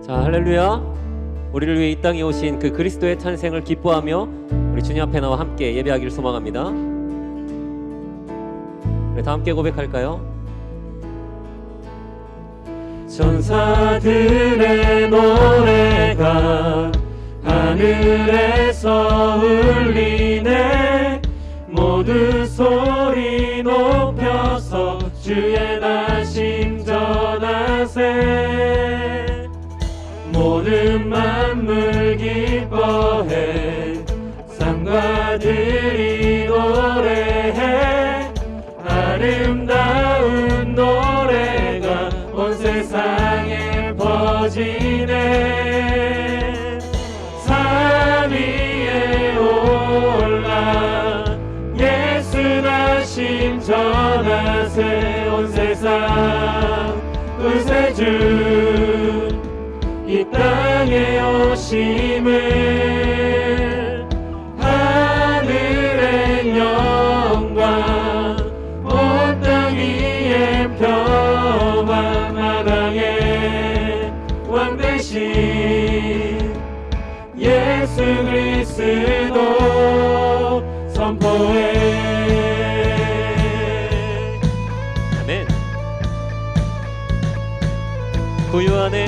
자, 할렐루야. 우리를 위해 이 땅에 오신 그 그리스도의 탄생을 기뻐하며 우리 주님 앞에 나와 함께 예배하기를 소망합니다. 우리 다 함께 고백할까요? 천사들의 노래가 하늘에서 울리네. 모두 소리 높여서 주의 나심 전하세. 모든 만물 기뻐해 산과 들이 노래해. 아름다운 노래가 온 세상에 퍼지네. 산 위에 올라 예수 나심 전하세. 온 세상 구세주 이 땅에 오심을 하늘의 영광 온 땅 위에 평화 만왕의 왕 되신 예수 그리스도 선포해. 아멘. 구유 안에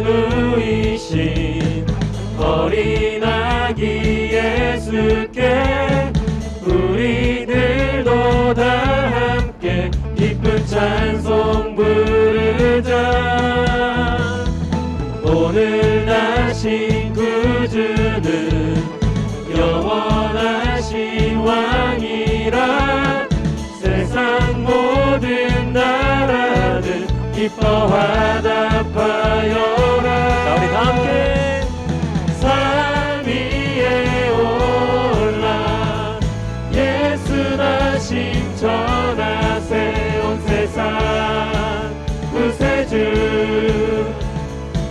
누이신 어린 아기 예수께 우리들도 다 함께 기쁜 찬송 부르자. 오늘 나신 구주는 영원하신 왕이라. 세상 모든 나라들 기뻐하다 파여라. 자, 우리 다 함께 산 위에 올라 예수 나심 전하세. 온 세상 구세주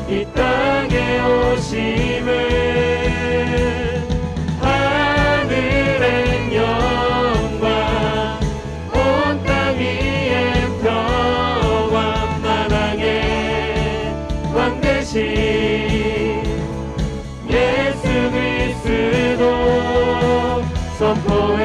이 땅에 오심을 하늘의 영광 온 땅 위에 평화 만왕의 왕 되신 예수 그리스도 선포해.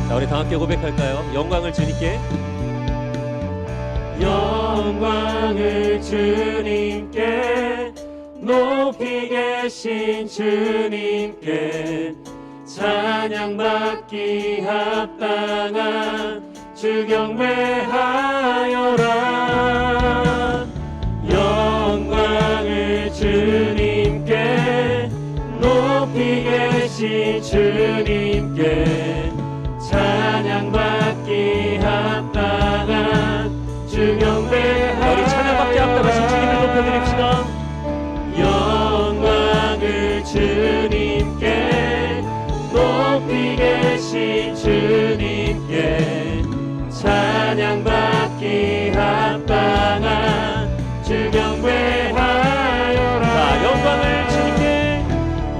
자, 우리 다 함께 고백할까요? 영광을 주님께. 영광을 주님께 높이 계신 주님께 찬양받기 합당한 주 경배하여라. 영광을 주님께 높이 계신 주님께 찬양받기 합당한 주 경배하여라. 우리 찬양받기 합당하신 주님을 높여드립시다. 영광을 주님께 높이 계신 주님께 찬양받기 합당한 주 경배하여라. 자, 영광을 주님께.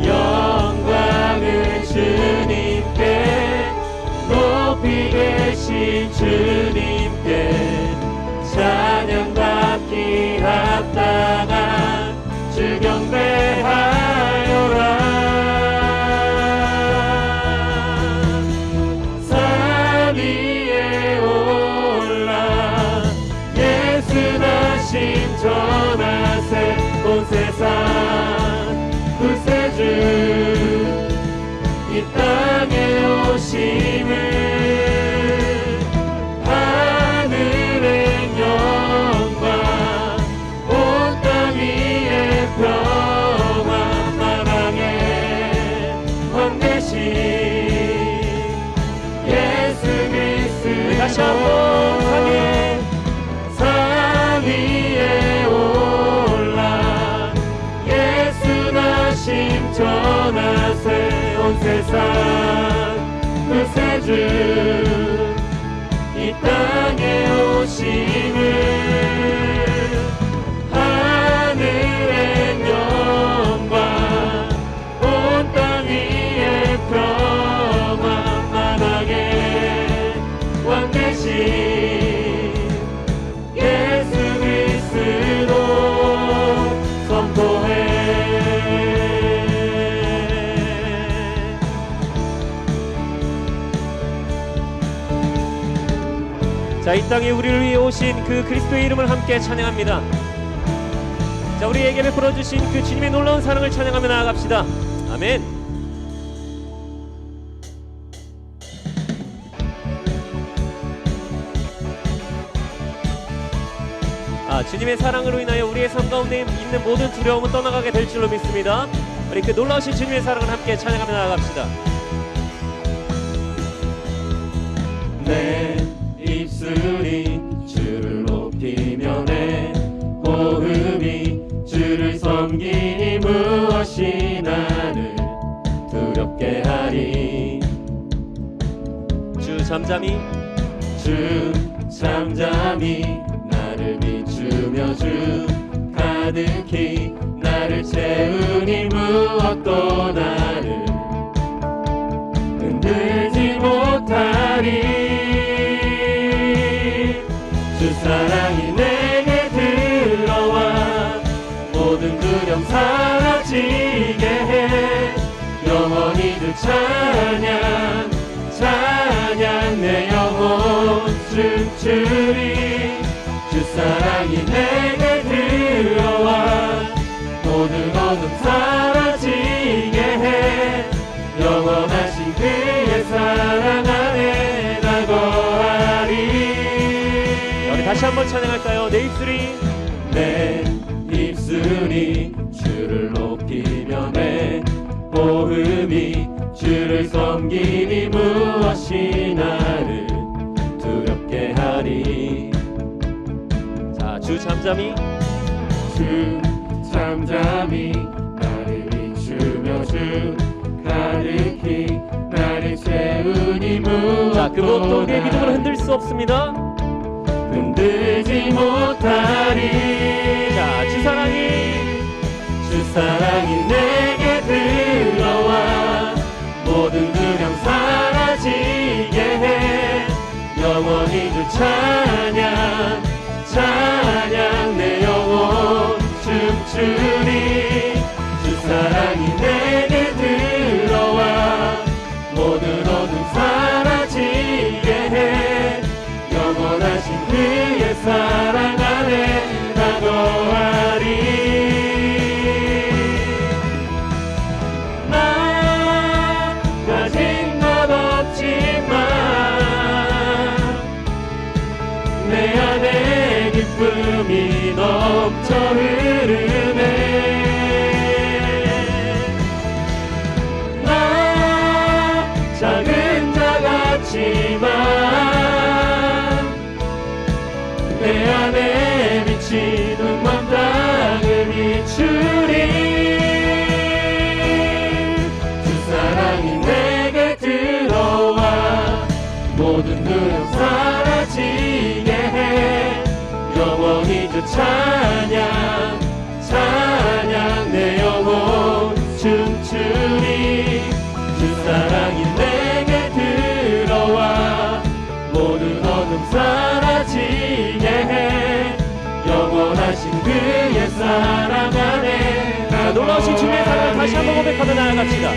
영광을 주님께 자, 이 땅에 우리를 위해 오신 그 그리스도의 이름을 함께 찬양합니다. 자, 우리에게 베풀어 주신 그 주님의 놀라운 사랑을 찬양하며 나아갑시다. 아멘. 주님의 사랑으로 인하여 우리의 삶 가운데 있는 모든 두려움은 떠나가게 될 줄로 믿습니다. 우리 그 놀라우신 주님의 사랑을 함께 찬양하며 나아갑시다. 내 입술이 주를 높이며 내 호흡이 주를 섬기니 무엇이 나를 두렵게 하리. 주 잠잠히 나를 비추며 주 가득히 나를 채우니 무엇도 나를 흔들지 못하리. 주 사랑이 내게 들어와 모든 두려움 사라지게 해. 영원히 주 찬양 내 영혼 춤추리. 주 사랑이 내게 들어와 모든 어둠 사라지게 해. 영원하신 그의 사랑 안에 나 거하리. 우리 다시 한번 찬양할까요? 내 입술이 주를 높이며 내 호흡이 주를 섬기니 무엇이 나를 두렵게 하리. 자, 주 잠잠히 나를 비추며 주 가득히 나를 채우니 자, 그 무엇도 무엇도 우리의 믿음을 흔들 수 없습니다. 흔들지 못하리. 자, 주 사랑이 내게 들어와 모든 두려움 사라지게 해. 영원히 주 찬양 내 영혼 춤추리. 주 사랑이 내게 들어와 모든 어둠 사라지게 해. 영원하신 그의 사랑 안에 나 거하리. 나 가진 것 없지만 내 안에 기쁨이 넘쳐 흐르네. 나 작은 자 같지만 내 안에 비치는 만땅을 비추리. 주 사랑이 내게 들어와 모든 두려움 사라지게 해. 영원히 주 찬양 내 영혼 춤추리. 주 사랑이 내게 들어와 모든 어둠 사라지게 해. 영원하신 그의 사랑 안에 나 놀라우신 주님의 사랑을 다시 한번 고백하며 나아갑시다.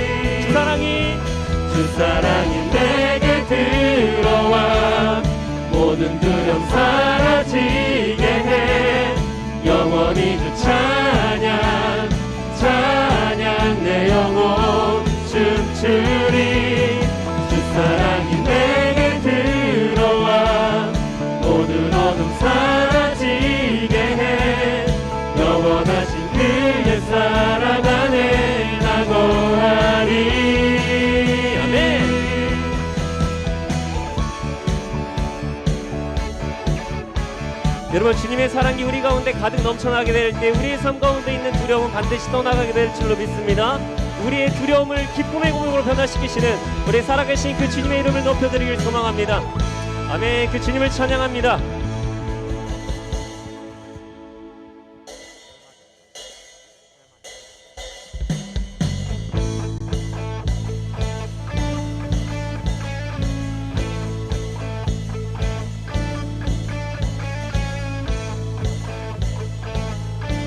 주 사랑이 내게 들어와 모든 두려움 사라지게 해. 영원히 주 찬양 내 영혼 춤추리. 주 사랑이 내게 들어와 모든 어둠 사라지게 해. 영원하신 그의 사랑 안에 나 거하리. 아멘. 여러분, 주님의 사랑이 우리 가운데 가득 넘쳐나게 될 때 우리의 삶 가운데 있는 두려움은 반드시 떠나가게 될 줄로 믿습니다. 우리의 두려움을 기쁨의 고백으로 변화시키시는 우리 살아계신 그 주님의 이름을 높여드리길 소망합니다. 아멘. 그 주님을 찬양합니다.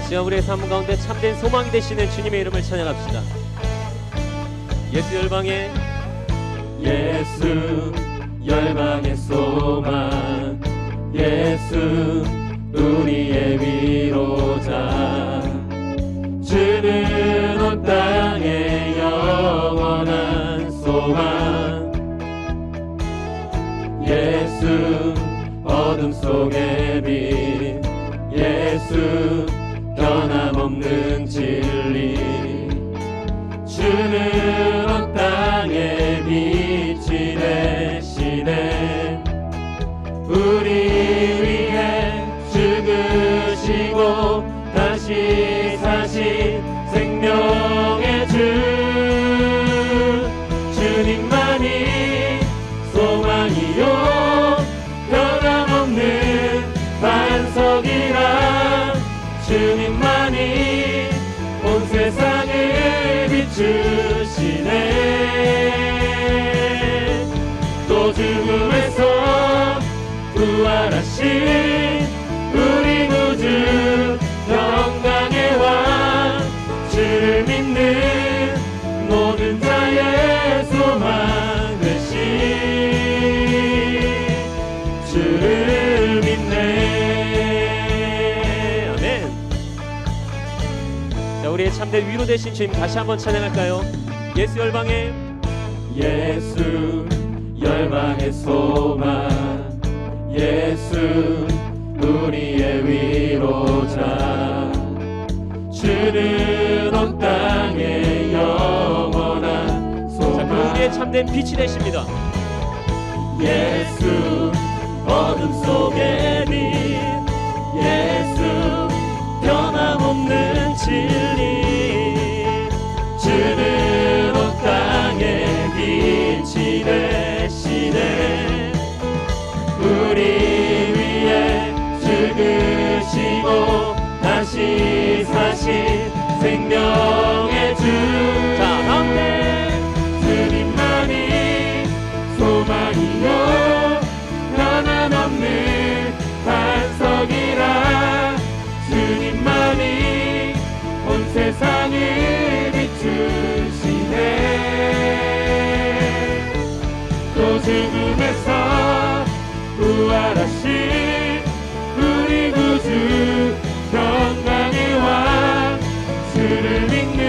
시간 우리의 삶 가운데 참된 소망이 되시는 주님의 이름을 찬양합시다. 예수 열방의 소망 예수 우리의 위로자 주는 온 땅의 영원한 소망 예수 어둠 속의 빛 예수 변함없는 진리 주는 온 땅의 빛이 되시네 우리 위해 죽으시고 다시 사신 생명의 주 주님만이 소망이요 변함없는 반석이라 주님만이 온 세상을 비추시네 또 죽음에서 부활하신 우리 구주 평강의 왕 주를 믿는 모든 자의 소망 되신 주를 믿네 아멘. 자, 우리의 참된 위로 되신 주님 다시 한번 찬양할까요? 예수 열방의 예수 열방의 소망 예수 우리의 위로자 주는 온 땅의 영원한 자, 소망 그 우리의 참된 빛이 되십니다. 예수 어둠 속의 빛 예수 변함없는 진리 주는 온 땅의 빛이 되시네 우리 위에 죽으시고 다시 사신 생명의 주 자, 가운데 주님만이 소망이요 변함없는 반석이라 주님만이 온 세상을 비추시네 또 죽음에서 부활하신 우리 구주 평강의 왕 주를 믿는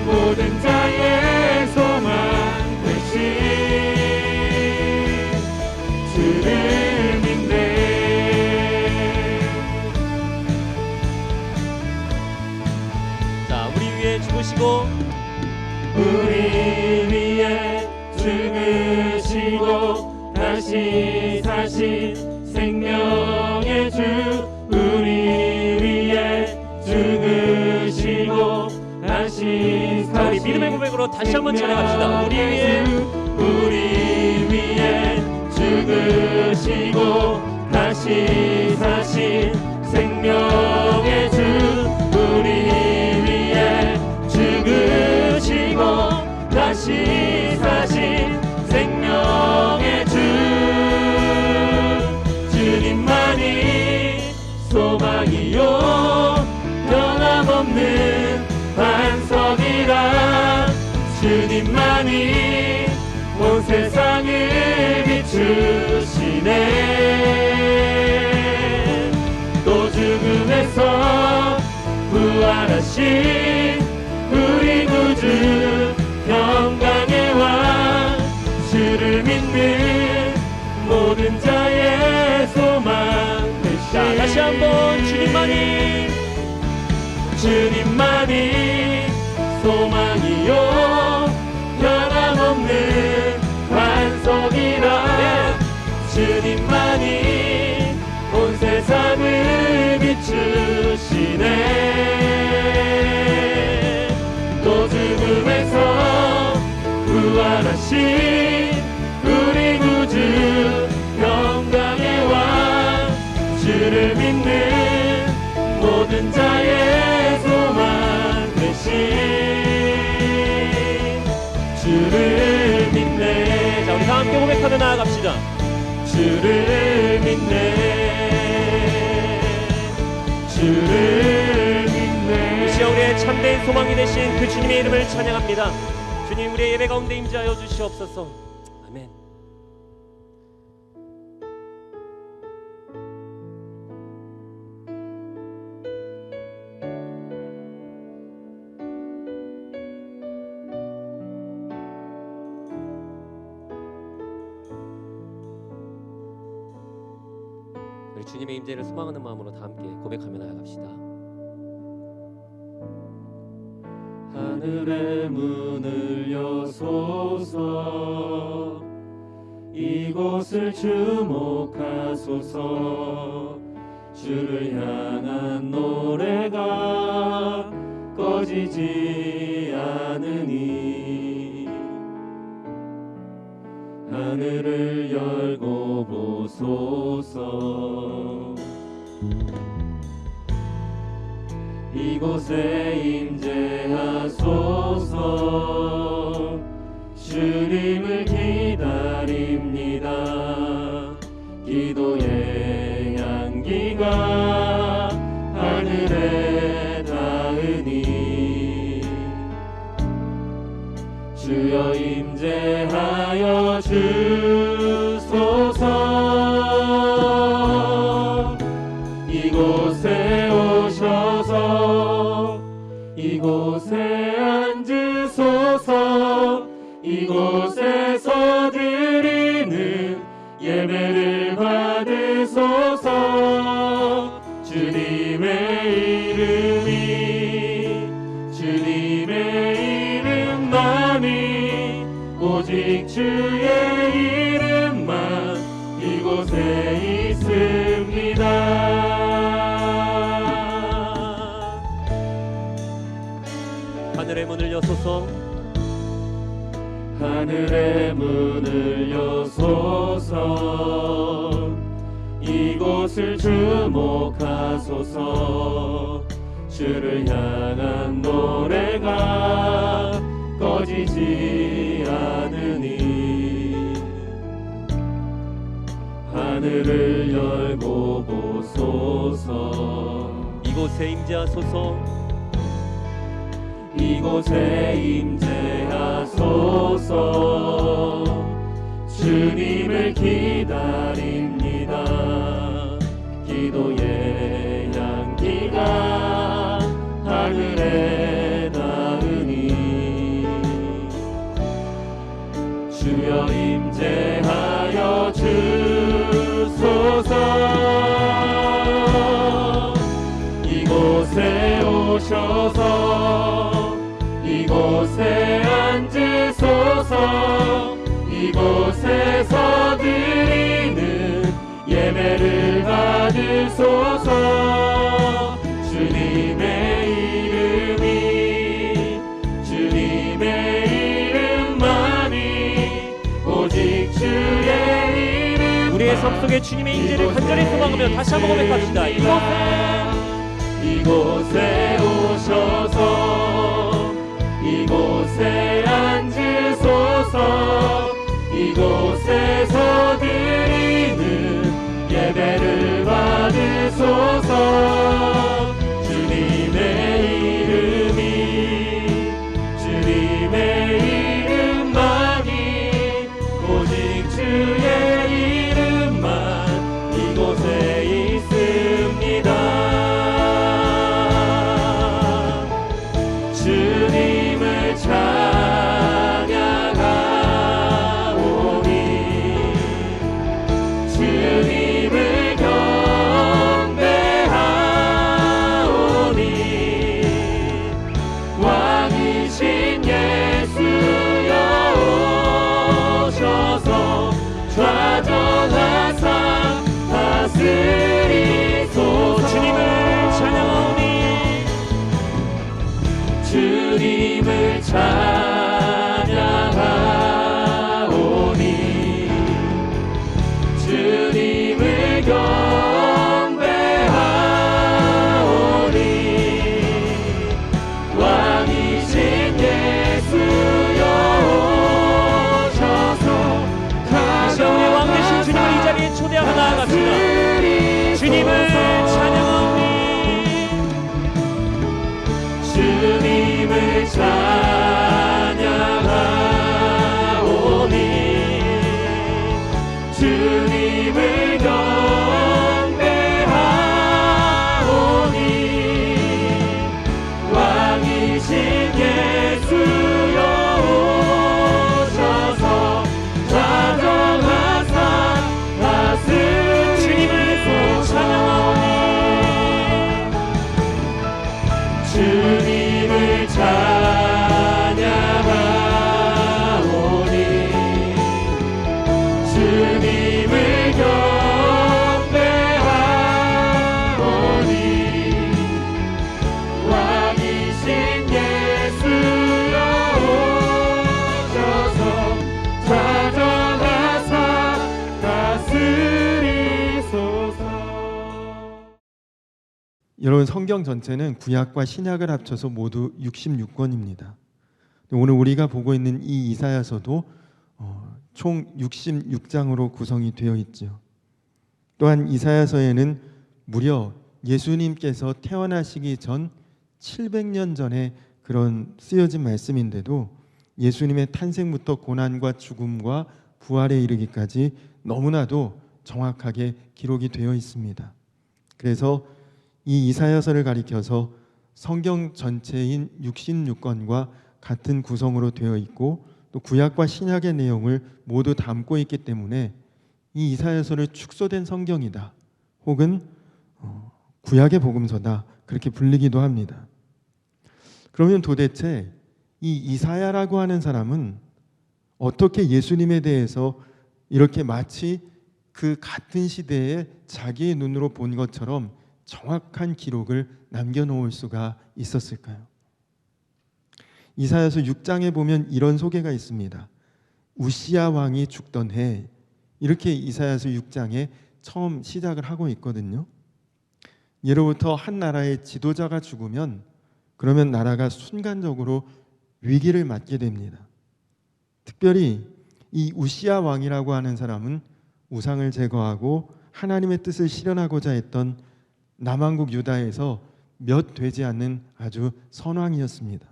모든 자의 소망 되신 주를 믿네 자, 우리 위에 죽으시고 우리 위에 죽으시고 다시 사신 생명의 주 우리 위에 죽으시고 다시 자, 우리 사신 믿음의 고백으로 다시 한번 찬양합시다. 우리 위에 우리 위에 죽으시고 다시 사신 생명의 주 우리 위에 죽으시고 다시 사신 생명의 주 주님만이 소망이요 변함없는 반석이라 주님만이 온 세상을 비추시네 또 죽음에서 부활하신 우리 구주 평강의 왕 주를 믿는 모든 자의 소망 되신 자, 다시 한번 주님만이 소망이요 변함없는 반석이라 주님만이 온 세상을 비추시네 또 죽음에서 부활하신 우리 구주 평강의 왕 주를 믿는 모든 자의 소망 되신 주를 믿네 자, 우리 다 함께 고백하며 나아갑시다. 주를 믿네 주를 믿네 이 시간 우리의 참된 소망이 되신 그 주님의 이름을 찬양합니다. 주님, 우리의 예배 가운데 임재하여 주시옵소서. 아멘. 우리 주님의 임재를 소망하는 마음으로 다 함께 고백하며 나아갑시다. 하늘의 문을 여소서, 이곳을 주목하소서. 주를 향한 노래가 꺼지지 않으니 하늘을 열고 보소서. 이곳에 임재하소서. 주님을 기다립니다. 기도의 향기가 하늘에 닿으니 주여 임재하여 주소서. 이곳에 오셔서 이곳에 앉으소서. 이곳에서 드리는 예배를 받으소서. 주님의 이름만이 오직 주의 이름만 이곳에 있습니다. 하늘의 문을 여소서. 하늘의 문을 여소서. 이곳을 주목하소서. 주를 향한 노래가 꺼지지 않으니 하늘을 열고 보소서. 이곳에 임재하소서. 이곳에 임재하소서. 주님을 기다립니다. 기도의 향기가 하늘에 닿으니 주여 임재하여 주소서. 이곳에 오셔서 이곳에 앉으소서. 이곳에서 드리는 예배를 받으소서. 주님의 이름만이 오직 주의 이름. 우리의 삶 속에 주님의 임재를 간절히 소망하며 다시 한번 고백합시다. 이곳에 오셔서 이곳에 앉으소서. 이곳에서 드리는 예배를 받으소서. 주님의 이름만이 오직 주의 이름만 이곳에 있습니다. 주님을 찬양하오니 주님을 경배하오니 왕이신 예수여 오셔서 좌정하사 다스리소서. 주님을 찬양하오니 주님을 찬양하오니 주님을 경배하오니 왕이신 예수여 오셔서 가정의 왕 되신 주님을 이 자리에 초대하고 나아갑시다. 주님을 찬양하오니 주님을 찬양하오니 주님을 경배하오니 왕이신 예수여 오셔서 좌정하사 다스리소서. 여러분, 성경 전체는 구약과 신약을 합쳐서 모두 66권입니다. 오늘 우리가 보고 있는 이 이사야서도 총 66장으로 구성이 되어 있죠. 또한 이사야서에는 무려 예수님께서 태어나시기 전 700년 전에 그런 쓰여진 말씀인데도 예수님의 탄생부터 고난과 죽음과 부활에 이르기까지 너무나도 정확하게 기록이 되어 있습니다. 그래서 이 이사야서를 가리켜서 성경 전체인 66권과 같은 구성으로 되어 있고 또 구약과 신약의 내용을 모두 담고 있기 때문에 이 이사야서를 축소된 성경이다 혹은 구약의 복음서다 그렇게 불리기도 합니다. 그러면 도대체 이 이사야라고 하는 사람은 어떻게 예수님에 대해서 이렇게 마치 그 같은 시대에 자기의 눈으로 본 것처럼 정확한 기록을 남겨놓을 수가 있었을까요? 이사야서 6장에 보면 이런 소개가 있습니다. 우시야 왕이 죽던 해, 이렇게 이사야서 6장에 처음 시작을 하고 있거든요. 예로부터 한 나라의 지도자가 죽으면 그러면 나라가 순간적으로 위기를 맞게 됩니다. 특별히 이 우시야 왕이라고 하는 사람은 우상을 제거하고 하나님의 뜻을 실현하고자 했던 남왕국 유다에서 몇 되지 않는 아주 선왕이었습니다.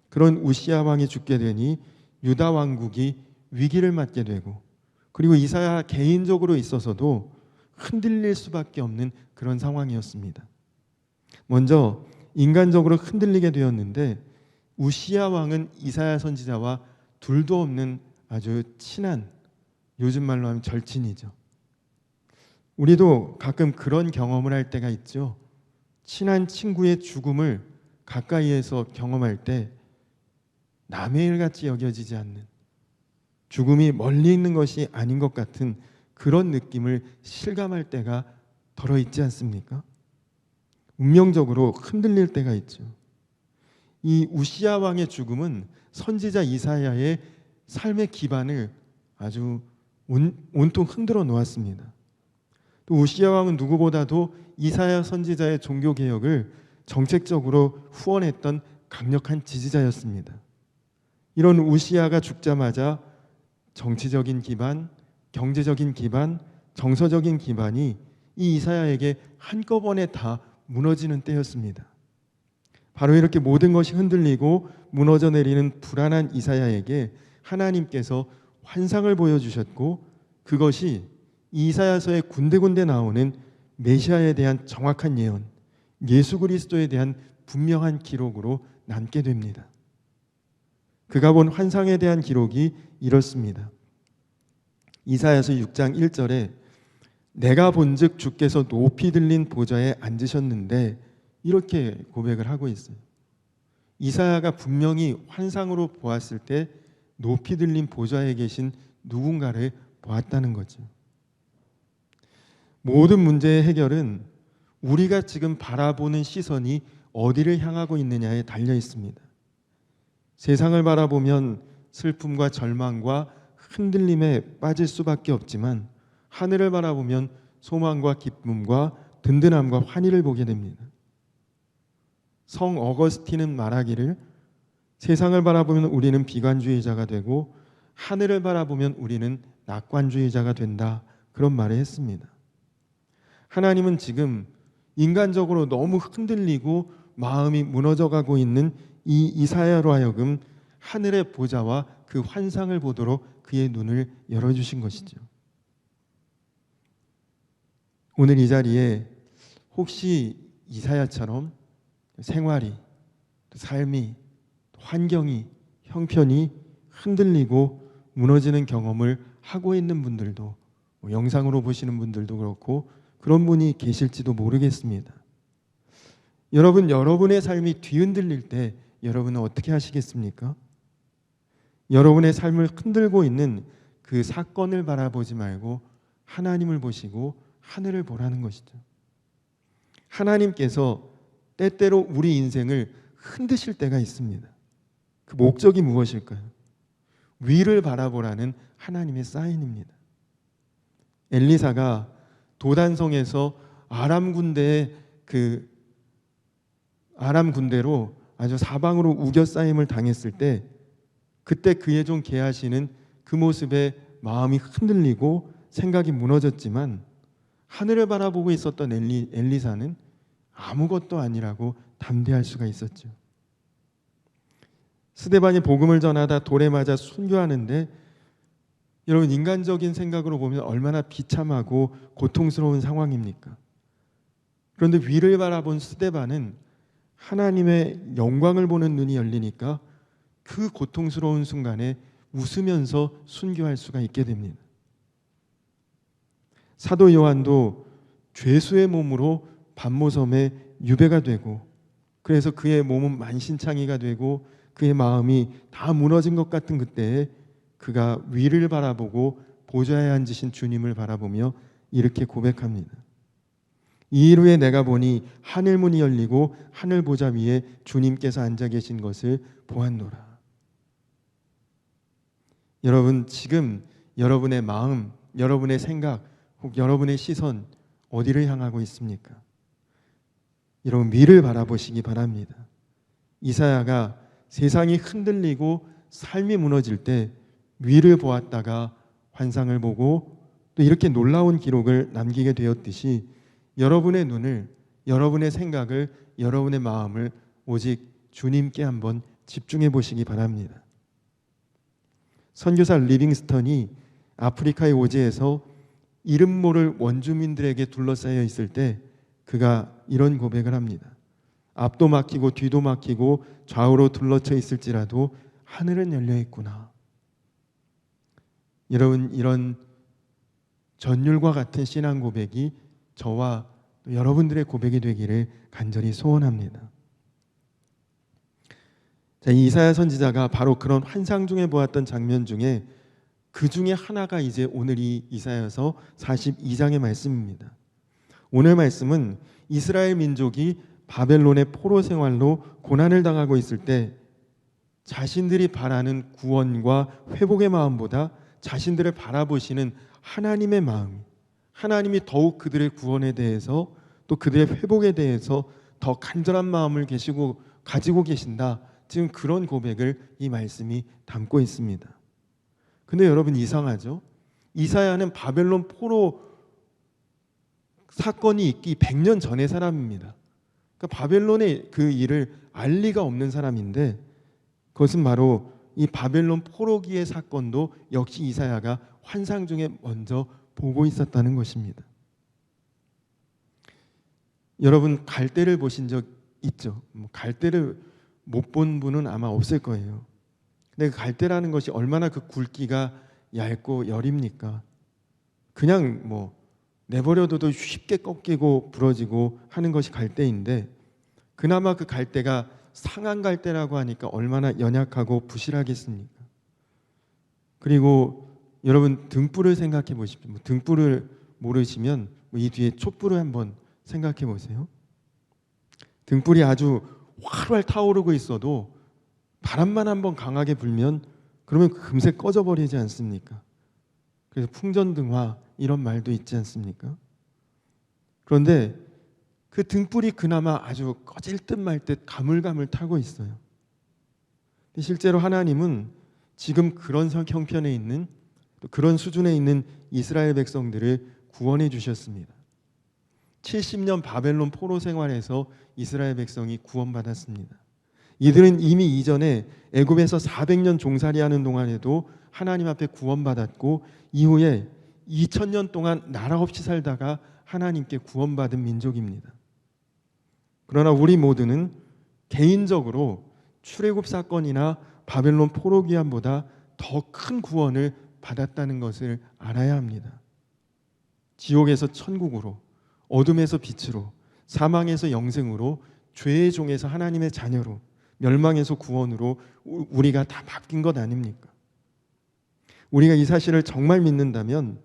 그런 우시야 왕이 죽게 되니 유다 왕국이 위기를 맞게 되고 그리고 이사야 개인적으로 있어서도 흔들릴 수밖에 없는 그런 상황이었습니다. 먼저 인간적으로 흔들리게 되었는데 우시야 왕은 이사야 선지자와 둘도 없는 아주 친한, 요즘 말로 하면 절친이죠. 우리도 가끔 그런 경험을 할 때가 있죠. 친한 친구의 죽음을 가까이에서 경험할 때 남의 일같이 여겨지지 않는, 죽음이 멀리 있는 것이 아닌 것 같은 그런 느낌을 실감할 때가 덜어 있지 않습니까? 운명적으로 흔들릴 때가 있죠. 이 우시야 왕의 죽음은 선지자 이사야의 삶의 기반을 아주 온통 흔들어 놓았습니다. 또 우시야 왕은 누구보다도 이사야 선지자의 종교 개혁을 정책적으로 후원했던 강력한 지지자였습니다. 이런 우시야가 죽자마자 정치적인 기반, 경제적인 기반, 정서적인 기반이 이 이사야에게 한꺼번에 다 무너지는 때였습니다. 바로 이렇게 모든 것이 흔들리고 무너져 내리는 불안한 이사야에게 하나님께서 환상을 보여주셨고 그것이 이사야서에 군데군데 나오는 메시아에 대한 정확한 예언, 예수 그리스도에 대한 분명한 기록으로 남게 됩니다. 그가 본 환상에 대한 기록이 이렇습니다. 이사야서 6장 1절에 내가 본즉 주께서 높이 들린 보좌에 앉으셨는데 이렇게 고백을 하고 있어요. 이사야가 분명히 환상으로 보았을 때 높이 들린 보좌에 계신 누군가를 보았다는 거죠. 모든 문제의 해결은 우리가 지금 바라보는 시선이 어디를 향하고 있느냐에 달려 있습니다. 세상을 바라보면 슬픔과 절망과 흔들림에 빠질 수밖에 없지만 하늘을 바라보면 소망과 기쁨과 든든함과 환희를 보게 됩니다. 성 어거스틴은 말하기를 세상을 바라보면 우리는 비관주의자가 되고 하늘을 바라보면 우리는 낙관주의자가 된다. 그런 말을 했습니다. 하나님은 지금 인간적으로 너무 흔들리고 마음이 무너져가고 있는 이 이사야로 하여금 하늘의 보좌와 그 환상을 보도록 그의 눈을 열어주신 것이죠. 오늘 이 자리에 혹시 이사야처럼 생활이, 삶이, 환경이, 형편이 흔들리고 무너지는 경험을 하고 있는 분들도 영상으로 보시는 분들도 그렇고 그런 분이 계실지도 모르겠습니다. 여러분의 삶이 뒤흔들릴 때 여러분은 어떻게 하시겠습니까? 여러분의 삶을 흔들고 있는 그 사건을 바라보지 말고 하나님을 보시고 하늘을 보라는 것이죠. 하나님께서 때때로 우리 인생을 흔드실 때가 있습니다. 그 목적이 무엇일까요? 위를 바라보라는 하나님의 사인입니다. 엘리사가 도단성에서 아람 군대의 그 아람 군대로 아주 사방으로 우겨싸임을 당했을 때 그때 그의 종 게하시는 그 모습에 마음이 흔들리고 생각이 무너졌지만 하늘을 바라보고 있었던 엘리사는 아무것도 아니라고 담대할 수가 있었죠. 스데반이 복음을 전하다 돌에 맞아 순교하는데 여러분 인간적인 생각으로 보면 얼마나 비참하고 고통스러운 상황입니까? 그런데 위를 바라본 스데반은 하나님의 영광을 보는 눈이 열리니까 그 고통스러운 순간에 웃으면서 순교할 수가 있게 됩니다. 사도 요한도 죄수의 몸으로 반모섬에 유배가 되고 그래서 그의 몸은 만신창이가 되고 그의 마음이 다 무너진 것 같은 그때에 그가 위를 바라보고 보좌에 앉으신 주님을 바라보며 이렇게 고백합니다. 이일 후에 내가 보니 하늘 문이 열리고 하늘 보좌 위에 주님께서 앉아 계신 것을 보았노라. 여러분 지금 여러분의 마음, 여러분의 생각, 혹 여러분의 시선 어디를 향하고 있습니까? 여러분 위를 바라보시기 바랍니다. 이사야가 세상이 흔들리고 삶이 무너질 때 위를 보았다가 환상을 보고 또 이렇게 놀라운 기록을 남기게 되었듯이 여러분의 눈을, 여러분의 생각을, 여러분의 마음을 오직 주님께 한번 집중해 보시기 바랍니다. 선교사 리빙스턴이 아프리카의 오지에서 이름 모를 원주민들에게 둘러싸여 있을 때 그가 이런 고백을 합니다. 앞도 막히고 뒤도 막히고 좌우로 둘러쳐 있을지라도 하늘은 열려 있구나. 여러분 이런 전율과 같은 신앙 고백이 저와 여러분들의 고백이 되기를 간절히 소원합니다. 자, 이사야 선지자가 바로 그런 환상 중에 보았던 장면 중에 그 중에 하나가 이제 오늘 이 이사야서 42장의 말씀입니다. 오늘 말씀은 이스라엘 민족이 바벨론의 포로 생활로 고난을 당하고 있을 때 자신들이 바라는 구원과 회복의 마음보다 자신들을 바라보시는 하나님의 마음, 하나님이 더욱 그들의 구원에 대해서 또 그들의 회복에 대해서 더 간절한 마음을 가지고 계신다. 지금 그런 고백을 이 말씀이 담고 있습니다. 근데 여러분 이상하죠? 이사야는 바벨론 포로 사건이 있기 100년 전의 사람입니다. 그러니까 바벨론의 그 일을 알 리가 없는 사람인데 그것은 바로 이 바벨론 포로기의 사건도 역시 이사야가 환상 중에 먼저 보고 있었다는 것입니다. 여러분 갈대를 보신 적 있죠? 갈대를 못 본 분은 아마 없을 거예요. 근데 그 갈대라는 것이 얼마나 그 굵기가 얇고 여립니까? 그냥 내버려둬도 쉽게 꺾이고 부러지고 하는 것이 갈대인데 그나마 그 갈대가 상한 갈대라고 하니까 얼마나 연약하고 부실하겠습니까? 그리고 여러분 등불을 생각해 보십시오. 등불을 모르시면 이 뒤에 촛불을 한번 생각해 보세요. 등불이 아주 활활 타오르고 있어도 바람만 한번 강하게 불면 그러면 금세 꺼져버리지 않습니까? 그래서 풍전등화 이런 말도 있지 않습니까? 그런데 그 등불이 그나마 아주 꺼질 듯 말 듯 가물가물 타고 있어요. 실제로 하나님은 지금 그런 형편에 있는 또 그런 수준에 있는 이스라엘 백성들을 구원해 주셨습니다. 70년 바벨론 포로 생활에서 이스라엘 백성이 구원받았습니다. 이들은 이미 이전에 애굽에서 400년 종살이하는 동안에도 하나님 앞에 구원받았고 이후에 2000년 동안 나라 없이 살다가 하나님께 구원받은 민족입니다. 그러나 우리 모두는 개인적으로 출애굽 사건이나 바벨론 포로 귀환보다 더 큰 구원을 받았다는 것을 알아야 합니다. 지옥에서 천국으로, 어둠에서 빛으로, 사망에서 영생으로, 죄의 종에서 하나님의 자녀로, 멸망에서 구원으로 우리가 다 바뀐 것 아닙니까? 우리가 이 사실을 정말 믿는다면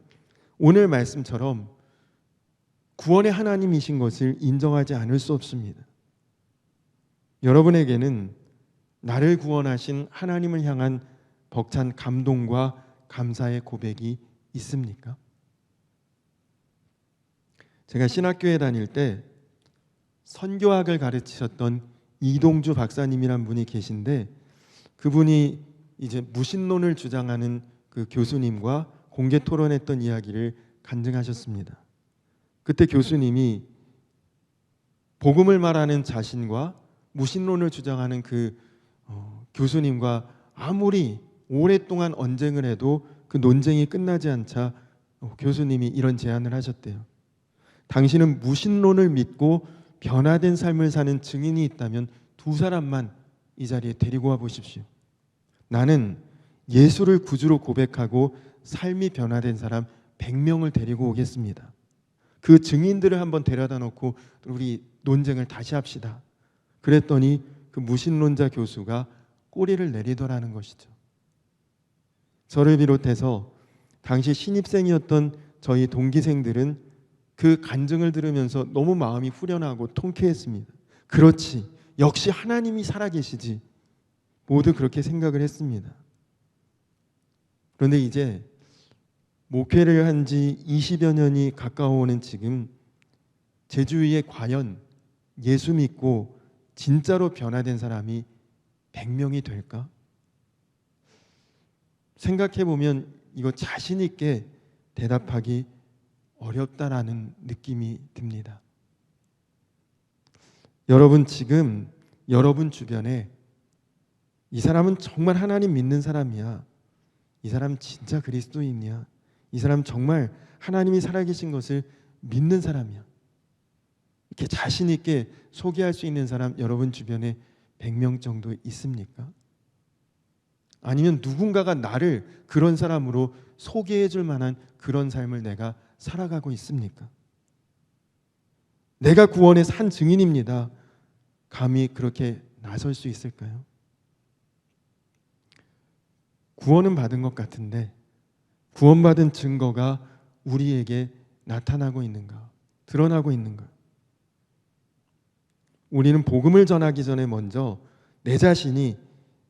오늘 말씀처럼 구원의 하나님이신 것을 인정하지 않을 수 없습니다. 여러분에게는 나를 구원하신 하나님을 향한 벅찬 감동과 감사의 고백이 있습니까? 제가 신학교에 다닐 때 선교학을 가르치셨던 이동주 박사님이란 분이 계신데 그분이 이제 무신론을 주장하는 그 교수님과 공개 토론했던 이야기를 간증하셨습니다. 그때 교수님이 복음을 말하는 자신과 무신론을 주장하는 그 교수님과 아무리 오랫동안 언쟁을 해도 그 논쟁이 끝나지 않자 교수님이 이런 제안을 하셨대요. 당신은 무신론을 믿고 변화된 삶을 사는 증인이 있다면 두 사람만 이 자리에 데리고 와 보십시오. 나는 예수를 구주로 고백하고 삶이 변화된 사람 100명을 데리고 오겠습니다. 그 증인들을 한번 데려다 놓고 우리 논쟁을 다시 합시다. 그랬더니 그 무신론자 교수가 꼬리를 내리더라는 것이죠. 저를 비롯해서 당시 신입생이었던 저희 동기생들은 그 간증을 들으면서 너무 마음이 후련하고 통쾌했습니다. 그렇지, 역시 하나님이 살아계시지. 모두 그렇게 생각을 했습니다. 그런데 이제 목회를 한 지 20여 년이 가까워오는 지금 제 주위에 과연 예수 믿고 진짜로 변화된 사람이 100명이 될까? 생각해보면 이거 자신 있게 대답하기 어렵다라는 느낌이 듭니다. 여러분 지금 여러분 주변에 이 사람은 정말 하나님 믿는 사람이야. 이 사람 진짜 그리스도인이야. 이 사람 정말 하나님이 살아계신 것을 믿는 사람이야. 이렇게 자신 있게 소개할 수 있는 사람 여러분 주변에 100명 정도 있습니까? 아니면 누군가가 나를 그런 사람으로 소개해 줄 만한 그런 삶을 내가 살아가고 있습니까? 내가 구원의 산 증인입니다. 감히 그렇게 나설 수 있을까요? 구원은 받은 것 같은데 구원받은 증거가 우리에게 나타나고 있는가? 드러나고 있는가? 우리는 복음을 전하기 전에 먼저 내 자신이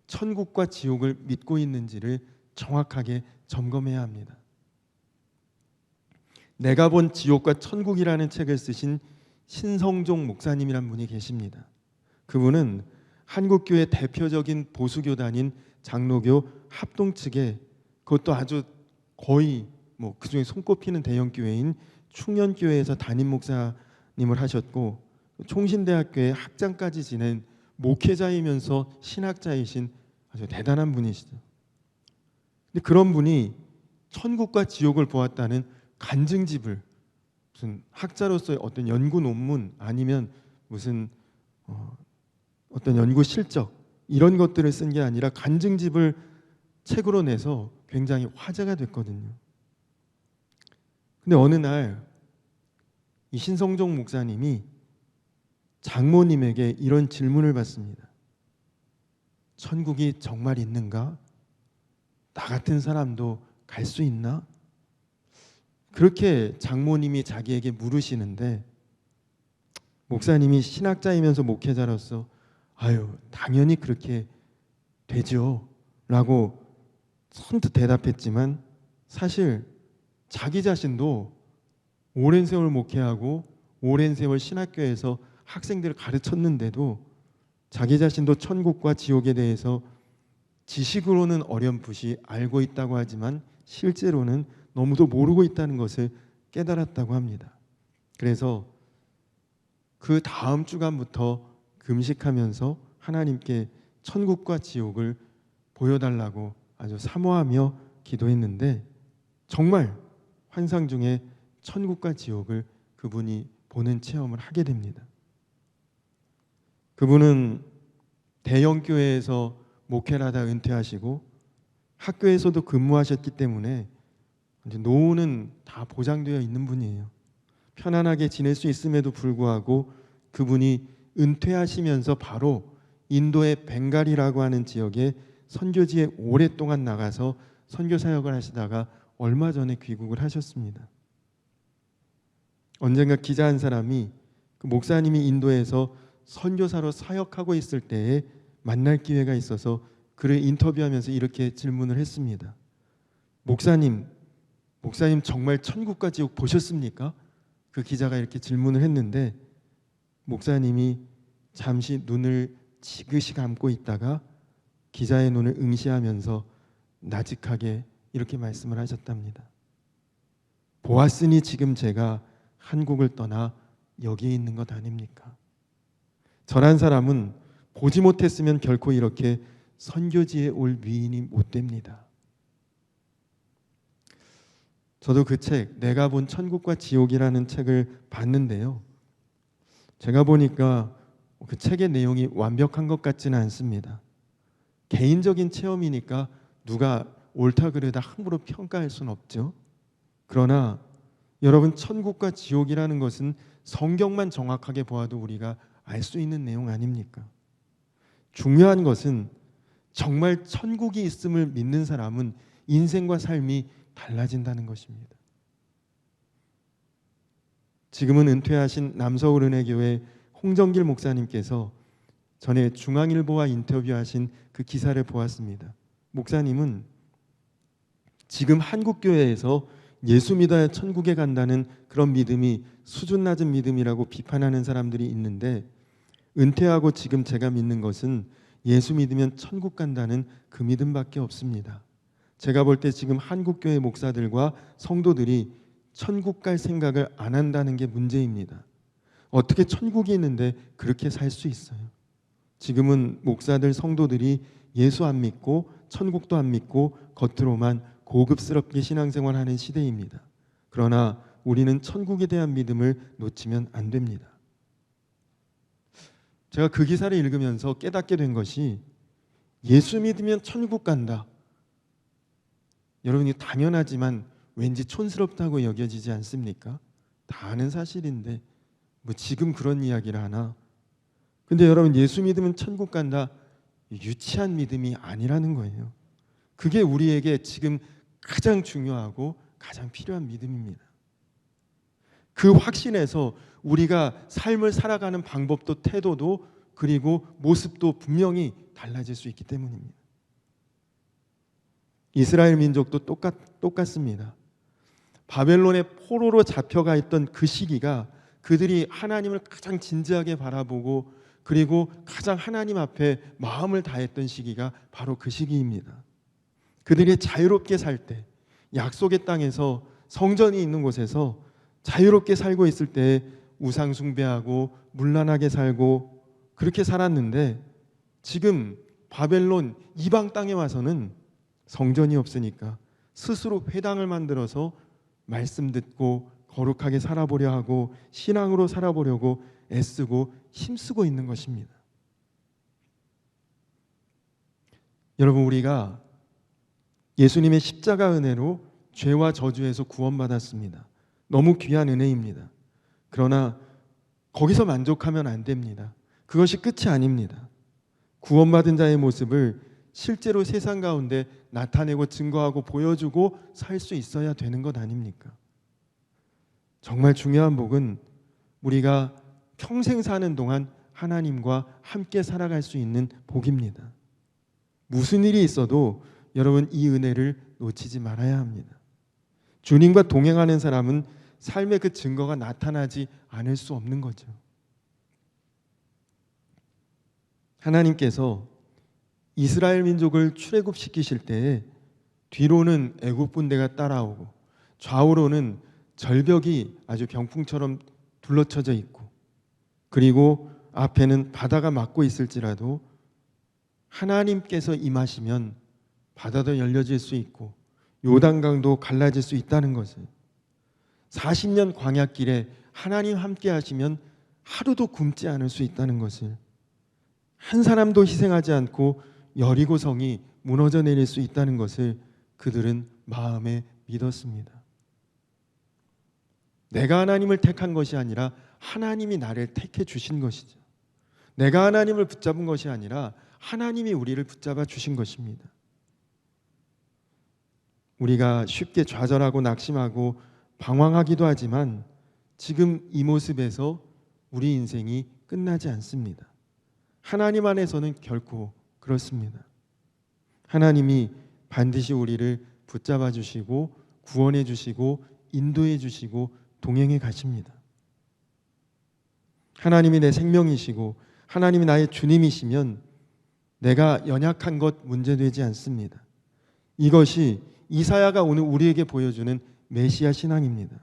천국과 지옥을 믿고 있는지를 정확하게 점검해야 합니다. 내가 본 지옥과 천국이라는 책을 쓰신 신성종 목사님이란 분이 계십니다. 그분은 한국교회 대표적인 보수교단인 장로교 합동 측에 그것도 아주 거의 그중에 손꼽히는 대형 교회인 충년교회에서 담임 목사님을 하셨고 총신대학교에 학장까지 지낸 목회자이면서 신학자이신 아주 대단한 분이시죠. 근데 그런 분이 천국과 지옥을 보았다는 간증집을 무슨 학자로서의 어떤 연구 논문 아니면 무슨 어떤 연구 실적 이런 것들을 쓴 게 아니라 간증집을 책으로 내서 굉장히 화제가 됐거든요. 근데 어느 날 이 신성종 목사님이 장모님에게 이런 질문을 받습니다. 천국이 정말 있는가? 나 같은 사람도 갈 수 있나? 그렇게 장모님이 자기에게 물으시는데 목사님이 신학자이면서 목회자로서 아유 당연히 그렇게 되죠 라고 선뜻 대답했지만 사실 자기 자신도 오랜 세월 목회하고 오랜 세월 신학교에서 학생들을 가르쳤는데도 자기 자신도 천국과 지옥에 대해서 지식으로는 어렴풋이 알고 있다고 하지만 실제로는 너무도 모르고 있다는 것을 깨달았다고 합니다. 그래서 그 다음 주간부터 금식하면서 하나님께 천국과 지옥을 보여달라고 아주 사모하며 기도했는데 정말 환상 중에 천국과 지옥을 그분이 보는 체험을 하게 됩니다. 그분은 대형 교회에서 목회를 하다 은퇴하시고 학교에서도 근무하셨기 때문에 이제 노후는 다 보장되어 있는 분이에요. 편안하게 지낼 수 있음에도 불구하고 그분이 은퇴하시면서 바로 인도의 벵갈이라고 하는 지역에 선교지에 오랫동안 나가서 선교 사역을 하시다가 얼마 전에 귀국을 하셨습니다. 언젠가 기자 한 사람이 그 목사님이 인도에서 선교사로 사역하고 있을 때에 만날 기회가 있어서 그를 인터뷰하면서 이렇게 질문을 했습니다. 목사님 정말 천국과 지옥 보셨습니까? 그 기자가 이렇게 질문을 했는데 목사님이 잠시 눈을 지그시 감고 있다가 기자의 눈을 응시하면서 나직하게 이렇게 말씀을 하셨답니다. 보았으니 지금 제가 한국을 떠나 여기에 있는 것 아닙니까? 저란 사람은 보지 못했으면 결코 이렇게 선교지에 올 위인이 못 됩니다. 저도 그 책, 내가 본 천국과 지옥이라는 책을 봤는데요. 제가 보니까 그 책의 내용이 완벽한 것 같지는 않습니다. 개인적인 체험이니까 누가 옳다 그르다 함부로 평가할 수는 없죠. 그러나 여러분, 천국과 지옥이라는 것은 성경만 정확하게 보아도 우리가 알 수 있는 내용 아닙니까? 중요한 것은 정말 천국이 있음을 믿는 사람은 인생과 삶이 달라진다는 것입니다. 지금은 은퇴하신 남서울은혜교회 홍정길 목사님께서 전에 중앙일보와 인터뷰하신 그 기사를 보았습니다. 목사님은 지금 한국교회에서 예수 믿어야 천국에 간다는 그런 믿음이 수준 낮은 믿음이라고 비판하는 사람들이 있는데, 은퇴하고 지금 제가 믿는 것은 예수 믿으면 천국 간다는 그 믿음밖에 없습니다. 제가 볼 때 지금 한국교회 목사들과 성도들이 천국 갈 생각을 안 한다는 게 문제입니다. 어떻게 천국이 있는데 그렇게 살 수 있어요? 지금은 목사들, 성도들이 예수 안 믿고 천국도 안 믿고 겉으로만 고급스럽게 신앙생활하는 시대입니다. 그러나 우리는 천국에 대한 믿음을 놓치면 안 됩니다. 제가 그 기사를 읽으면서 깨닫게 된 것이, 예수 믿으면 천국 간다. 여러분이 당연하지만 왠지 촌스럽다고 여겨지지 않습니까? 다 아는 사실인데 뭐 지금 그런 이야기를 하나? 근데 여러분, 예수 믿으면 천국 간다, 유치한 믿음이 아니라는 거예요. 그게 우리에게 지금 가장 중요하고 가장 필요한 믿음입니다. 그 확신에서 우리가 삶을 살아가는 방법도, 태도도, 그리고 모습도 분명히 달라질 수 있기 때문입니다. 이스라엘 민족도 똑같습니다. 바벨론의 포로로 잡혀가 있던 그 시기가 그들이 하나님을 가장 진지하게 바라보고 그리고 가장 하나님 앞에 마음을 다했던 시기가 바로 그 시기입니다. 그들이 자유롭게 살 때, 약속의 땅에서 성전이 있는 곳에서 자유롭게 살고 있을 때 우상 숭배하고 문란하게 살고 그렇게 살았는데, 지금 바벨론 이방 땅에 와서는 성전이 없으니까 스스로 회당을 만들어서 말씀 듣고 거룩하게 살아보려 하고 신앙으로 살아보려고 애쓰고 힘쓰고 있는 것입니다. 여러분, 우리가 예수님의 십자가 은혜로 죄와 저주에서 구원받았습니다. 너무 귀한 은혜입니다. 그러나 거기서 만족하면 안 됩니다. 그것이 끝이 아닙니다. 구원받은 자의 모습을 실제로 세상 가운데 나타내고 증거하고 보여주고 살 수 있어야 되는 것 아닙니까? 정말 중요한 복은 우리가 평생 사는 동안 하나님과 함께 살아갈 수 있는 복입니다. 무슨 일이 있어도 여러분, 이 은혜를 놓치지 말아야 합니다. 주님과 동행하는 사람은 삶의 그 증거가 나타나지 않을 수 없는 거죠. 하나님께서 이스라엘 민족을 출애굽시키실 때에 뒤로는 애굽 군대가 따라오고 좌우로는 절벽이 아주 병풍처럼 둘러쳐져 있고, 그리고 앞에는 바다가 막고 있을지라도 하나님께서 임하시면 바다도 열려질 수 있고 요단강도 갈라질 수 있다는 것을, 40년 광야길에 하나님 함께 하시면 하루도 굶지 않을 수 있다는 것을, 한 사람도 희생하지 않고 여리고성이 무너져 내릴 수 있다는 것을 그들은 마음에 믿었습니다. 내가 하나님을 택한 것이 아니라 하나님이 나를 택해 주신 것이죠. 내가 하나님을 붙잡은 것이 아니라 하나님이 우리를 붙잡아 주신 것입니다. 우리가 쉽게 좌절하고 낙심하고 방황하기도 하지만 지금 이 모습에서 우리 인생이 끝나지 않습니다. 하나님 안에서는 결코 그렇습니다. 하나님이 반드시 우리를 붙잡아 주시고 구원해 주시고 인도해 주시고 동행해 가십니다. 하나님이 내 생명이시고 하나님이 나의 주님이시면 내가 연약한 것 문제되지 않습니다. 이것이 이사야가 오늘 우리에게 보여주는 메시아 신앙입니다.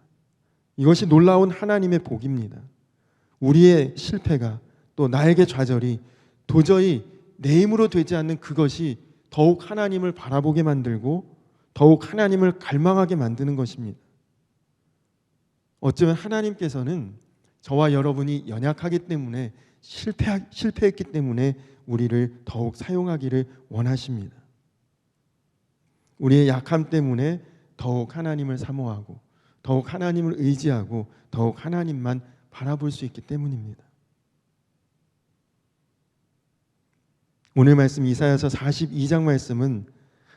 이것이 놀라운 하나님의 복입니다. 우리의 실패가 또 나에게 좌절이 도저히 내 힘으로 되지 않는 그것이 더욱 하나님을 바라보게 만들고 더욱 하나님을 갈망하게 만드는 것입니다. 어쩌면 하나님께서는 저와 여러분이 연약하기 때문에 실패했기 때문에 우리를 더욱 사용하기를 원하십니다. 우리의 약함 때문에 더욱 하나님을 사모하고 더욱 하나님을 의지하고 더욱 하나님만 바라볼 수 있기 때문입니다. 오늘 말씀 이사야서 42장 말씀은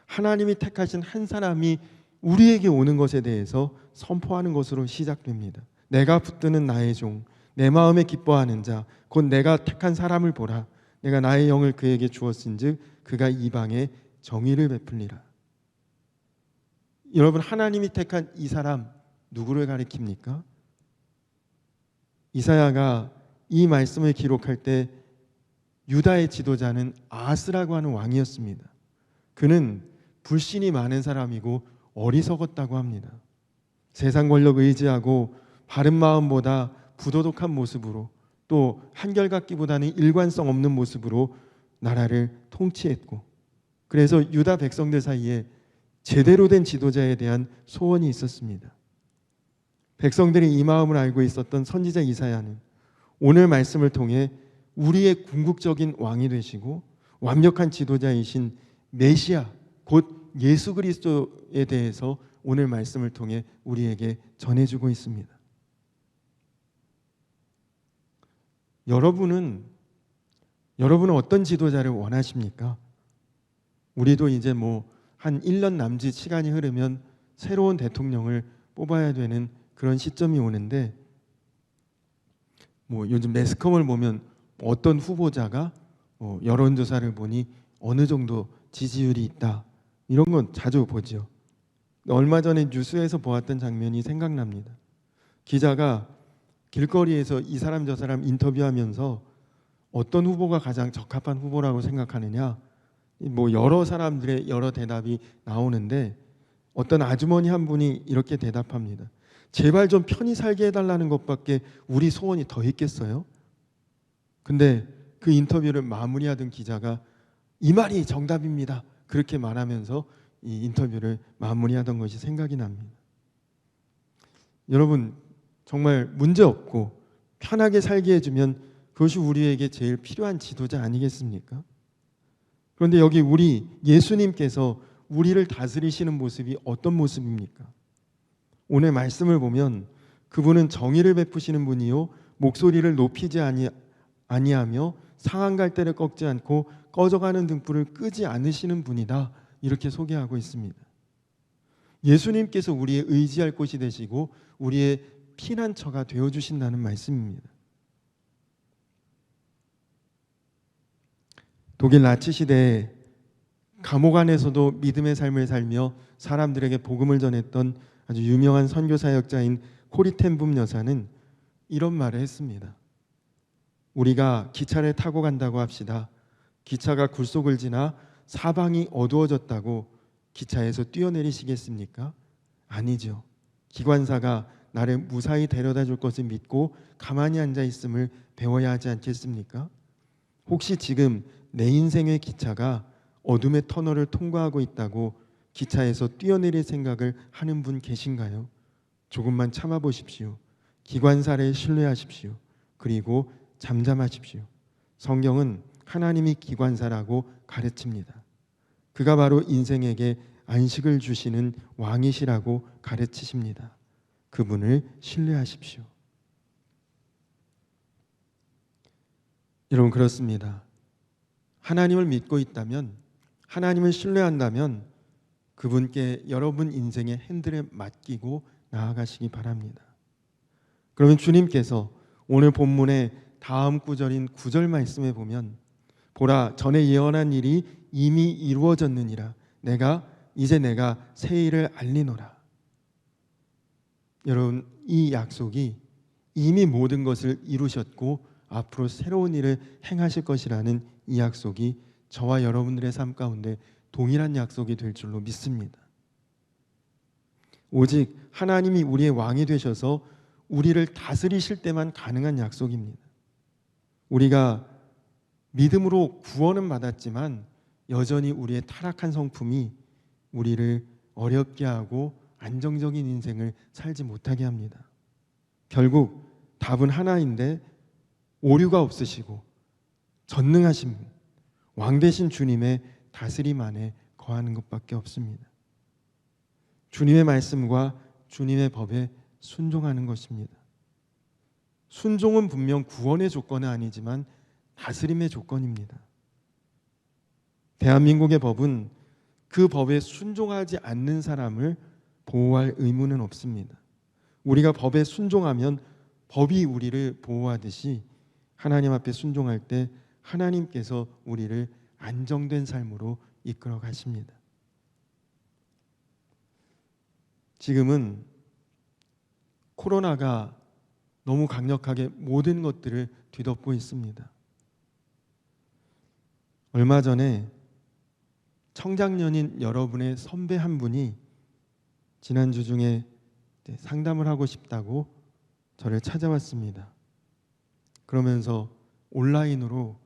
하나님이 택하신 한 사람이 우리에게 오는 것에 대해서 선포하는 것으로 시작됩니다. 내가 붙드는 나의 종, 내 마음에 기뻐하는 자, 곧 내가 택한 사람을 보라. 내가 나의 영을 그에게 주었은즉 그가 이방에 정의를 베풀리라. 여러분, 하나님이 택한 이 사람 누구를 가리킵니까? 이사야가 이 말씀을 기록할 때 유다의 지도자는 아하스라고 하는 왕이었습니다. 그는 불신이 많은 사람이고 어리석었다고 합니다. 세상 권력 의지하고 바른 마음보다 부도덕한 모습으로 또 한결같기보다는 일관성 없는 모습으로 나라를 통치했고, 그래서 유다 백성들 사이에 제대로 된 지도자에 대한 소원이 있었습니다. 백성들이 이 마음을 알고 있었던 선지자 이사야는 오늘 말씀을 통해 우리의 궁극적인 왕이 되시고 완벽한 지도자이신 메시아 곧 예수 그리스도에 대해서 오늘 말씀을 통해 우리에게 전해주고 있습니다. 여러분은 어떤 지도자를 원하십니까? 우리도 이제 한 1년 남짓 시간이 흐르면 새로운 대통령을 뽑아야 되는 그런 시점이 오는데, 요즘 매스컴을 보면 어떤 후보자가 여론조사를 보니 어느 정도 지지율이 있다, 이런 건 자주 보죠. 얼마 전에 뉴스에서 보았던 장면이 생각납니다. 기자가 길거리에서 이 사람 저 사람 인터뷰하면서 어떤 후보가 가장 적합한 후보라고 생각하느냐, 여러 사람들의 여러 대답이 나오는데 어떤 아주머니 한 분이 이렇게 대답합니다. 제발 좀 편히 살게 해달라는 것밖에 우리 소원이 더 있겠어요? 근데 그 인터뷰를 마무리하던 기자가 이 말이 정답입니다, 그렇게 말하면서 이 인터뷰를 마무리하던 것이 생각이 납니다. 여러분, 정말 문제없고 편하게 살게 해주면 그것이 우리에게 제일 필요한 지도자 아니겠습니까? 그런데 여기 우리 예수님께서 우리를 다스리시는 모습이 어떤 모습입니까? 오늘 말씀을 보면 그분은 정의를 베푸시는 분이요 목소리를 높이지 아니하며 상한 갈대를 꺾지 않고 꺼져가는 등불을 끄지 않으시는 분이다, 이렇게 소개하고 있습니다. 예수님께서 우리의 의지할 곳이 되시고 우리의 피난처가 되어주신다는 말씀입니다. 독일 나치 시대에 감옥 안에서도 믿음의 삶을 살며 사람들에게 복음을 전했던 아주 유명한 선교 사역자인 코리텐붐 여사는 이런 말을 했습니다. 우리가 기차를 타고 간다고 합시다. 기차가 굴속을 지나 사방이 어두워졌다고 기차에서 뛰어내리시겠습니까? 아니죠. 기관사가 나를 무사히 데려다 줄 것을 믿고 가만히 앉아 있음을 배워야 하지 않겠습니까? 혹시 지금 내 인생의 기차가 어둠의 터널을 통과하고 있다고 기차에서 뛰어내릴 생각을 하는 분 계신가요? 조금만 참아 보십시오. 기관사를 신뢰하십시오. 그리고 잠잠하십시오. 성경은 하나님이 기관사라고 가르칩니다. 그가 바로 인생에게 안식을 주시는 왕이시라고 가르치십니다. 그분을 신뢰하십시오. 여러분, 그렇습니다. 하나님을 믿고 있다면, 하나님을 신뢰한다면 그분께 여러분 인생의 핸들을 맡기고 나아가시기 바랍니다. 그러면 주님께서 오늘 본문의 다음 구절인 9절 말씀에 보면 보라, 전에 예언한 일이 이미 이루어졌느니라. 이제 내가 새 일을 알리노라. 여러분, 이 약속이 이미 모든 것을 이루셨고 앞으로 새로운 일을 행하실 것이라는 이 약속이 저와 여러분들의 삶 가운데 동일한 약속이 될 줄로 믿습니다. 오직 하나님이 우리의 왕이 되셔서 우리를 다스리실 때만 가능한 약속입니다. 우리가 믿음으로 구원은 받았지만 여전히 우리의 타락한 성품이 우리를 어렵게 하고 안정적인 인생을 살지 못하게 합니다. 결국 답은 하나인데 오류가 없으시고 전능하신 분, 왕 되신 주님의 다스림 안에 거하는 것밖에 없습니다. 주님의 말씀과 주님의 법에 순종하는 것입니다. 순종은 분명 구원의 조건은 아니지만 다스림의 조건입니다. 대한민국의 법은 그 법에 순종하지 않는 사람을 보호할 의무는 없습니다. 우리가 법에 순종하면 법이 우리를 보호하듯이 하나님 앞에 순종할 때 하나님께서 우리를 안정된 삶으로 이끌어 가십니다. 지금은 코로나가 너무 강력하게 모든 것들을 뒤덮고 있습니다. 얼마 전에 청장년인 여러분의 선배 한 분이 지난주 중에 상담을 하고 싶다고 저를 찾아왔습니다. 그러면서 온라인으로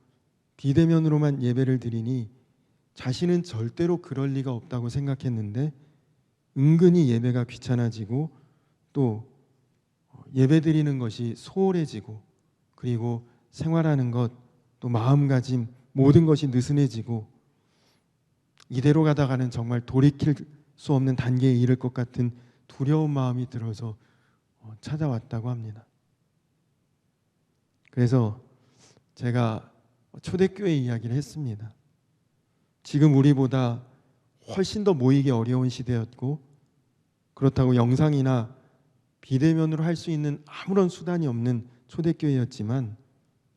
비대면으로만 예배를 드리니 자신은 절대로 그럴 리가 없다고 생각했는데 은근히 예배가 귀찮아지고 또 예배 드리는 것이 소홀해지고 그리고 생활하는 것 또 마음가짐 모든 것이 느슨해지고 이대로 가다가는 정말 돌이킬 수 없는 단계에 이를 것 같은 두려운 마음이 들어서 찾아왔다고 합니다. 그래서 제가 초대교회 이야기를 했습니다. 지금 우리보다 훨씬 더 모이기 어려운 시대였고 그렇다고 영상이나 비대면으로 할 수 있는 아무런 수단이 없는 초대교회였지만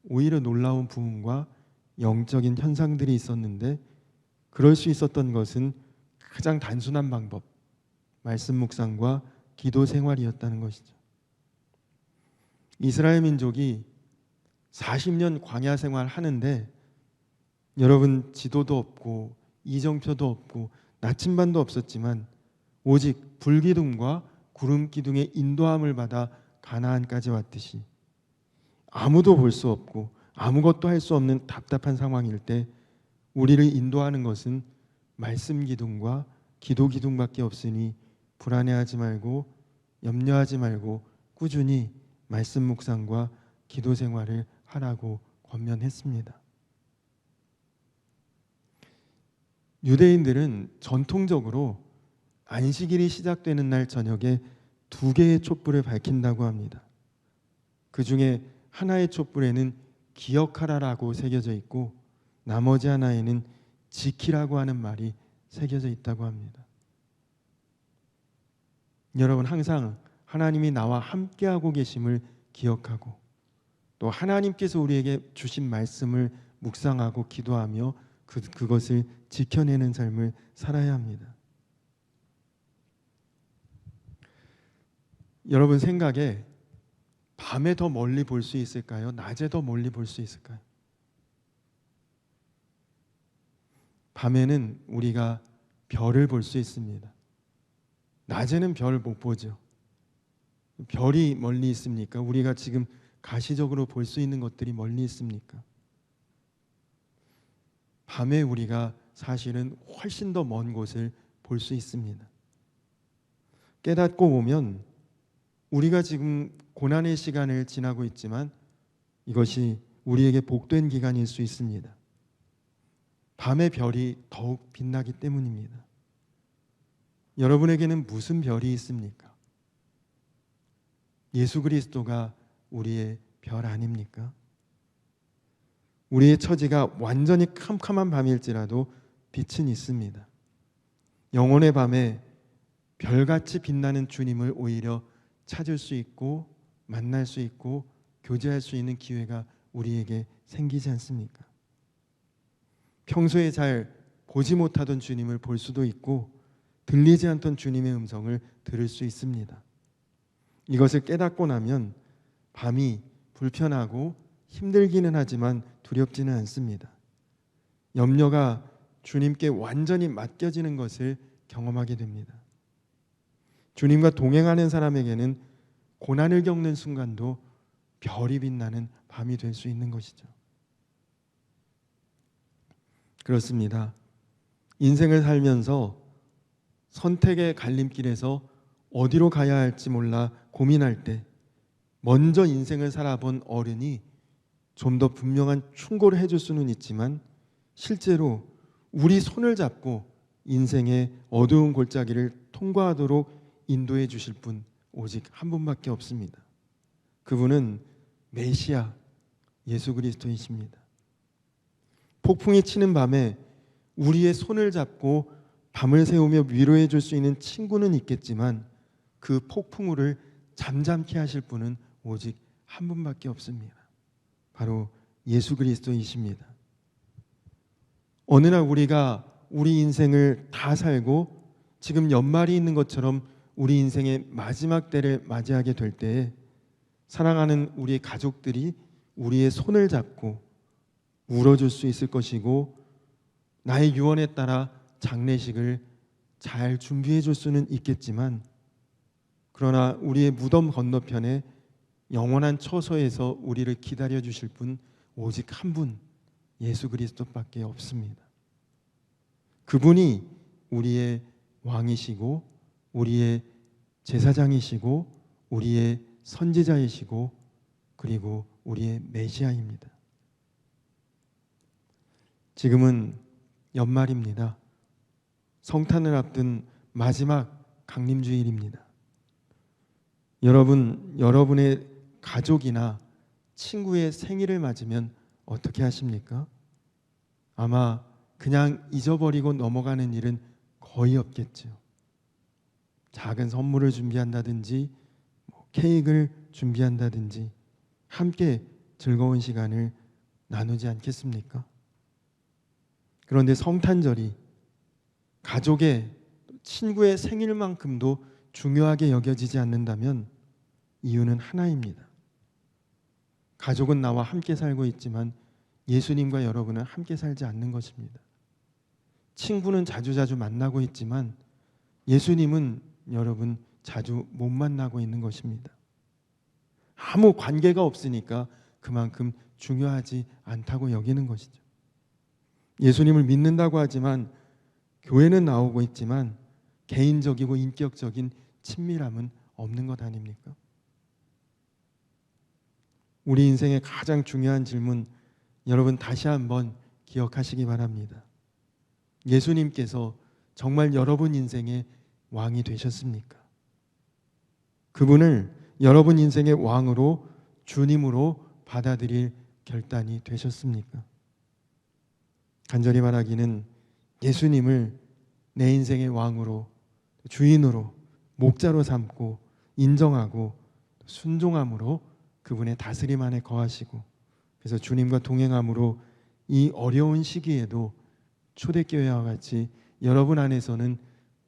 오히려 놀라운 부흥과 영적인 현상들이 있었는데 그럴 수 있었던 것은 가장 단순한 방법, 말씀 묵상과 기도 생활이었다는 것이죠. 이스라엘 민족이 40년 광야 생활 하는데 여러분 지도도 없고 이정표도 없고 나침반도 없었지만 오직 불기둥과 구름 기둥의 인도함을 받아 가나안까지 왔듯이 아무도 볼 수 없고 아무것도 할 수 없는 답답한 상황일 때 우리를 인도하는 것은 말씀 기둥과 기도 기둥밖에 없으니 불안해하지 말고 염려하지 말고 꾸준히 말씀 묵상과 기도 생활을 하라고 권면했습니다. 유대인들은 전통적으로 안식일이 시작되는 날 저녁에 2개의 촛불을 밝힌다고 합니다. 그 중에 하나의 촛불에는 기억하라라고 새겨져 있고 나머지 하나에는 지키라고 하는 말이 새겨져 있다고 합니다. 여러분 항상 하나님이 나와 함께하고 계심을 기억하고 또 하나님께서 우리에게 주신 말씀을 묵상하고 기도하며 그것을 지켜내는 삶을 살아야 합니다. 여러분 생각에 밤에 더 멀리 볼 수 있을까요? 낮에 더 멀리 볼 수 있을까요? 밤에는 우리가 별을 볼 수 있습니다. 낮에는 별을 못 보죠. 별이 멀리 있습니까? 우리가 지금 가시적으로 볼 수 있는 것들이 멀리 있습니까? 밤에 우리가 사실은 훨씬 더 먼 곳을 볼 수 있습니다. 깨닫고 보면 우리가 지금 고난의 시간을 지나고 있지만 이것이 우리에게 복된 기간일 수 있습니다. 밤의 별이 더욱 빛나기 때문입니다. 여러분에게는 무슨 별이 있습니까? 예수 그리스도가 우리의 별 아닙니까? 우리의 처지가 완전히 캄캄한 밤일지라도 빛은 있습니다. 영혼의 밤에 별같이 빛나는 주님을 오히려 찾을 수 있고 만날 수 있고 교제할 수 있는 기회가 우리에게 생기지 않습니까? 평소에 잘 보지 못하던 주님을 볼 수도 있고 들리지 않던 주님의 음성을 들을 수 있습니다. 이것을 깨닫고 나면 밤이 불편하고 힘들기는 하지만 두렵지는 않습니다. 염려가 주님께 완전히 맡겨지는 것을 경험하게 됩니다. 주님과 동행하는 사람에게는 고난을 겪는 순간도 별이 빛나는 밤이 될 수 있는 것이죠. 그렇습니다. 인생을 살면서 선택의 갈림길에서 어디로 가야 할지 몰라 고민할 때 먼저 인생을 살아본 어른이 좀 더 분명한 충고를 해줄 수는 있지만 실제로 우리 손을 잡고 인생의 어두운 골짜기를 통과하도록 인도해 주실 분 오직 한 분밖에 없습니다. 그분은 메시아 예수 그리스도이십니다. 폭풍이 치는 밤에 우리의 손을 잡고 밤을 새우며 위로해 줄 수 있는 친구는 있겠지만 그 폭풍우를 잠잠케 하실 분은 오직 한 분밖에 없습니다. 바로 예수 그리스도이십니다. 어느 날 우리가 우리 인생을 다 살고 지금 연말이 있는 것처럼 우리 인생의 마지막 때를 맞이하게 될 때에 사랑하는 우리 가족들이 우리의 손을 잡고 울어줄 수 있을 것이고 나의 유언에 따라 장례식을 잘 준비해 줄 수는 있겠지만 그러나 우리의 무덤 건너편에 영원한 처소에서 우리를 기다려 주실 분 오직 한 분 예수 그리스도밖에 없습니다. 그분이 우리의 왕이시고 우리의 제사장이시고 우리의 선지자이시고 그리고 우리의 메시아입니다. 지금은 연말입니다. 성탄을 앞둔 마지막 강림주일입니다. 여러분의 가족이나 친구의 생일을 맞으면 어떻게 하십니까? 아마 그냥 잊어버리고 넘어가는 일은 거의 없겠죠. 작은 선물을 준비한다든지 케이크를 준비한다든지 함께 즐거운 시간을 나누지 않겠습니까? 그런데 성탄절이 가족의 친구의 생일만큼도 중요하게 여겨지지 않는다면 이유는 하나입니다. 가족은 나와 함께 살고 있지만 예수님과 여러분은 함께 살지 않는 것입니다. 친구는 자주자주 만나고 있지만 예수님은 여러분 자주 못 만나고 있는 것입니다. 아무 관계가 없으니까 그만큼 중요하지 않다고 여기는 것이죠. 예수님을 믿는다고 하지만 교회는 나오고 있지만 개인적이고 인격적인 친밀함은 없는 것 아닙니까? 우리 인생의 가장 중요한 질문 여러분 다시 한번 기억하시기 바랍니다. 예수님께서 정말 여러분 인생의 왕이 되셨습니까? 그분을 여러분 인생의 왕으로 주님으로 받아들일 결단이 되셨습니까? 간절히 말하기는 예수님을 내 인생의 왕으로 주인으로 목자로 삼고 인정하고 순종함으로 그분의 다스림 안에 거하시고 그래서 주님과 동행함으로 이 어려운 시기에도 초대교회와 같이 여러분 안에서는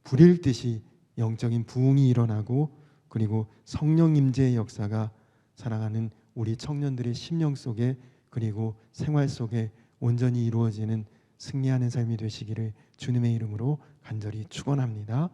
불일 듯이 영적인 부흥이 일어나고 그리고 성령 임재의 역사가 사랑하는 우리 청년들의 심령 속에 그리고 생활 속에 온전히 이루어지는 승리하는 삶이 되시기를 주님의 이름으로 간절히 축원합니다.